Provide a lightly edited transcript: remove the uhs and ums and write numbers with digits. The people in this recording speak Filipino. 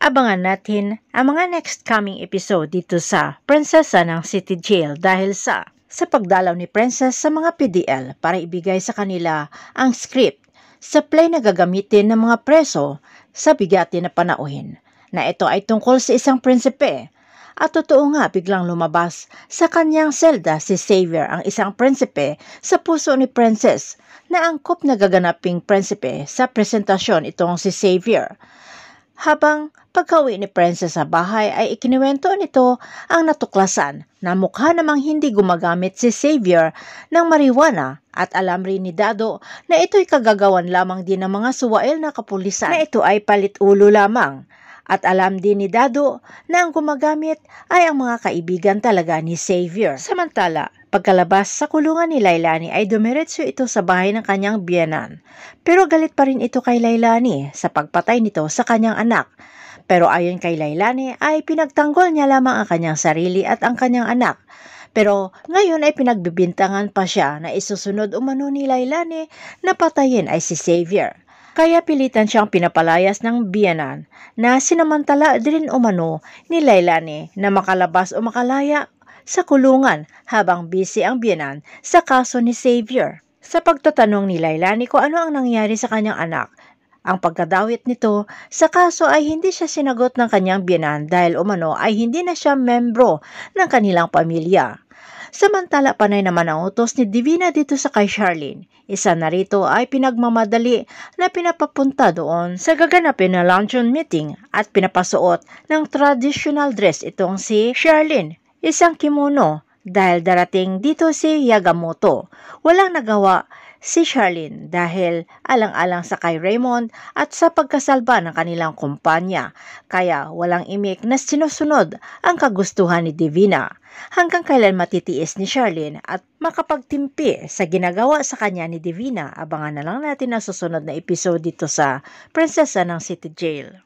Abangan natin ang mga next coming episode dito sa Prinsesa ng City Jail dahil sa pagdalaw ni Princess sa mga PDL para ibigay sa kanila ang script sa play na gagamitin ng mga preso sa bigatin na panauhin, na ito ay tungkol sa isang prinsipe. At totoo nga, biglang lumabas sa kanyang selda si Xavier, ang isang prinsipe sa puso ni Princess, na angkop na gaganaping prinsipe sa presentasyon itong si Xavier. Habang pagka-uwi ni Princess sa bahay ay ikiniwento nito ang natuklasan na mukha namang hindi gumagamit si Xavier ng marijuana, at alam rin ni Dado na ito'y kagagawan lamang din ng mga suwail na kapulisan, na ito ay palit-ulo lamang. At alam din ni Dado na ang gumagamit ay ang mga kaibigan talaga ni Xavier. Samantala, pagkalabas sa kulungan ni Lailani ay dumiretso ito sa bahay ng kanyang biyenan. Pero galit pa rin ito kay Lailani sa pagpatay nito sa kanyang anak. Pero ayon kay Lailani ay pinagtanggol niya lamang ang kanyang sarili at ang kanyang anak. Pero ngayon ay pinagbibintangan pa siya na isusunod umano ni Lailani na patayin ay si Xavier. Kaya pilitan siyang pinapalayas ng biyenan na sinamantala din umano ni Lailani na makalabas o makalaya sa kulungan habang busy ang biyenan sa kaso ni Xavier. Sa pagtatanong ni Lailani kung ano ang nangyari sa kanyang anak, ang pagkadawit nito sa kaso ay hindi siya sinagot ng kanyang biyenan dahil umano ay hindi na siya membro ng kanilang pamilya. Samantala, panay naman ang utos ni Divina dito sa kay Charlene. Isa na rito ay pinagmamadali na pinapapunta doon sa gaganapin na luncheon meeting at pinapasuot ng traditional dress itong si Charlene, isang kimono, dahil darating dito si Yagamoto. Walang nagawa si Charlene dahil alang-alang sa kay Raymond at sa pagkasalba ng kanilang kumpanya, kaya walang imik na sinusunod ang kagustuhan ni Divina. Hanggang kailan matitiis ni Charlene at makapagtimpi sa ginagawa sa kanya ni Divina, abangan na lang natin ang susunod na episode dito sa Prinsesa ng City Jail.